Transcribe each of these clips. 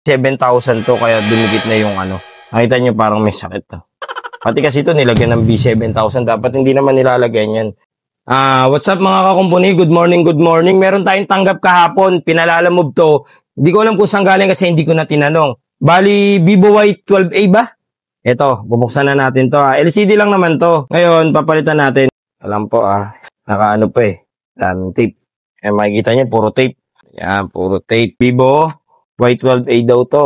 7,000 to, kaya dumikit na yung ano. Nakita nyo parang may sakit to. Pati kasi ito nilagyan ng B7,000. Dapat hindi naman nilalagyan yan. What's up mga kakumpuni? Good morning, good morning. Meron tayong tanggap kahapon. Pinalalamove to. Hindi ko alam kung saan galing kasi hindi ko na tinanong. Bali, Vivo Y12A ba? Ito, bubuksan na natin to. LCD lang naman to. Ngayon, papalitan natin. Alam po nakaano pa daming tape. Makikita niyo, puro tape. Yan, puro tape. Vivo Y12A daw to.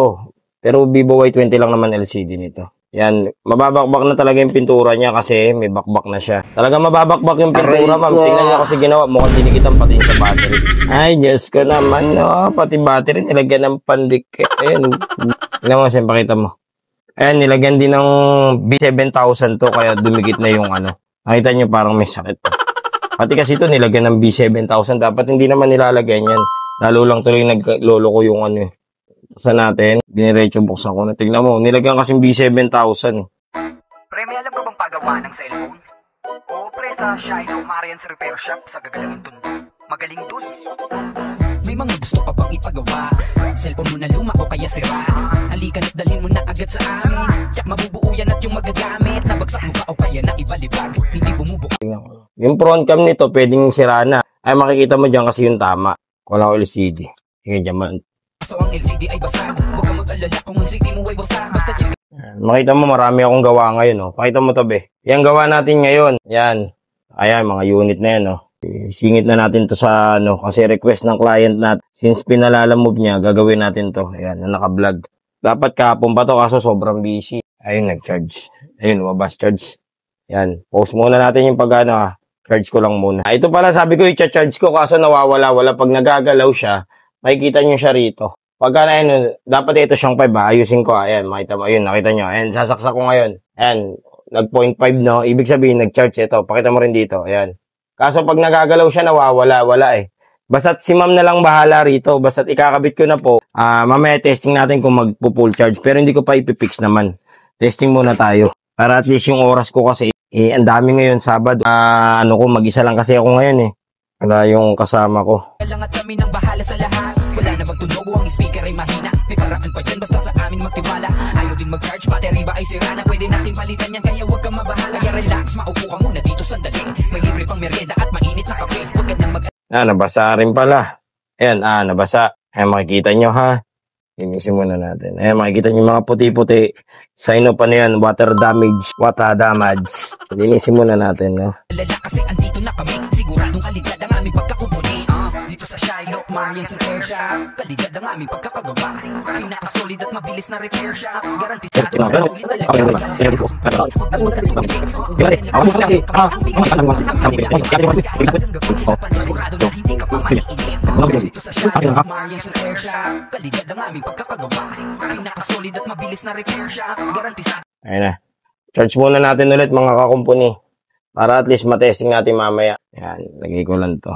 Pero Vivo Y20 lang naman LCD nito. Yan, mababakbak na talaga yung pintura niya kasi may bakbak na siya. Talaga mababakbak yung pintura, ma'am. Tingnan niyo kasi ginawa, mukhang dinikitan pati sa battery. Ay, Diyos ko naman, no. Pati battery, nilagyan ng pandikit. Ayan, tingnan mo, siyempre pakita mo. Ayan, nilagyan din ng B7,000 to, kaya dumikit na yung ano. Nakita niyo parang may sakit to. Pati kasi ito, nilagyan ng B7,000. Dapat hindi naman nilalagyan yan. Lalo lang tuloy naglolo ko yung ano sa natin, diniretso buksan ko na. Tignan mo, nilagyan kasing B7,000. Pre, may alam ka bang pagawa ng cellphone? Oo, pre, sa Shiloh Marian's Repair Shop sa gagalangin tundo. Magaling dun. May mga gusto ka bang ipagawa? Cellphone mo na luma o kaya sira? Halika na't dalhin mo na agad sa amin. Tsak mabubuo yan at yung magagamit. Nabagsak mo ba o kaya na ibalibag? Hindi bumubuka. Yung front cam nito, pwedeng sira na. Ay, makikita mo dyan kasi yung tama. Walang LCD. Sige, dyan. So ang LCD ay basag. Huwag kang mag-alala kung ang CD mo ay basag. Basta check. Makita mo marami akong gawa ngayon, oh. Pakita mo to, be. Yan gawa natin ngayon. Yan. Ayan, mga unit na yan, oh. Singit na natin to sa ano, kasi request ng client natin. Since pinalalamove niya, gagawin natin to. Ayan, na naka-vlog. Dapat kahapon pa to, kaso sobrang busy. Ayun, nag-charge. Ayun, lumabas charge. Yan. Pause muna natin yung pag ano, charge ko lang muna. Ito pala, sabi ko, i-charge ko, kaso nawawala-wala. Pag nagagalaw siya, makikita nyo siya rito. Pagka na yun, dapat ito siyang 5 ayusin ko. Ayan, makita mo. Ayun, nakita nyo. Ayan, sasaksak ko ngayon. Ayan, nag 0.5 no. Ibig sabihin, nag-charge ito. Pakita mo rin dito. Ayan. Kaso pag nagagalaw siya, nawawala. Wala eh. Basta't si ma'am na lang bahala rito. Basta't ikakabit ko na po. Mamaya testing natin kung magpo-full charge. Pero hindi ko pa ipipix naman. Testing muna tayo. Para at least yung oras ko kasi, ang dami ngayon, Sabado. Mag-isa lang kasi ako ngayon eh. Wala yung kasama ko. Lang at kami nang bahala sa lahat. Wala na magtunog, ang speaker ay mahina. May paraan pa dyan, basta sa amin magtiwala. Ayaw din mag-charge, battery ba ay sira na? Pwede natin palitan yan, kaya huwag kang mabahala. Kaya relax, maupo ka muna dito sandali. May libre pang merienda at mainit na kape. Huwag ka nang nabasa rin pala. Ayan, nabasa. Ayan, makikita nyo ha. Linisin muna natin. Ayan, makikita nyo mga puti-puti. Sign of ano yan, water damage. Linisin muna natin, no? Lala kasi andito na kami. Siguradong kalidad ang aming pagkakubuni. Dito sa Shiloh Marian's Repair Shop. Kalidad ang aming pagkakagawa. Pinakasolid at mabilis na repair shop. Garantisado na solid talaga. Dito sa Shiloh Marian's Repair Shop. Kalidad ang aming pagkakagawa. Pinakasolid at mabilis na repair shop. Garantisado. Ayun na. Charge muna natin ulit mga kakumpuni. Para at least matesting natin mamaya. Yan, lagay ko lang to.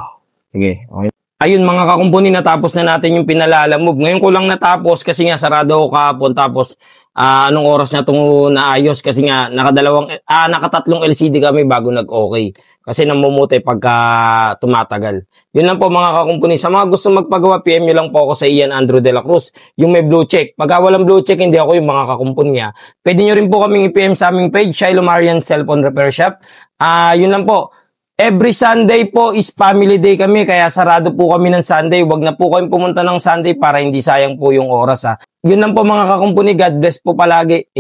Sige, okay. Ayun mga kakumpuni, natapos na natin yung pinalalamove. Ngayon ko lang natapos kasi nga sarado ako kahapon. Tapos anong oras na itong naayos kasi nga nakatatlong LCD kami bago nag-okay. Kasi namumuti pagka tumatagal. Yun lang po mga kakumpuni. Sa mga gusto magpagawa, PM nyo lang po ako sa Ian Andrew de la Cruz. Yung may blue check. Pagka walang blue check, hindi ako yung mga kakumpuni niya. Pwede nyo rin po kaming i-PM sa aming page, Shiloh Marian Cellphone Repair Shop. Yun lang po. Every Sunday po is family day kami, kaya sarado po kami ng Sunday. Huwag na po kayong pumunta ng Sunday para hindi sayang po yung oras ha. Yun lang po mga kakumpuni. God bless po palagi.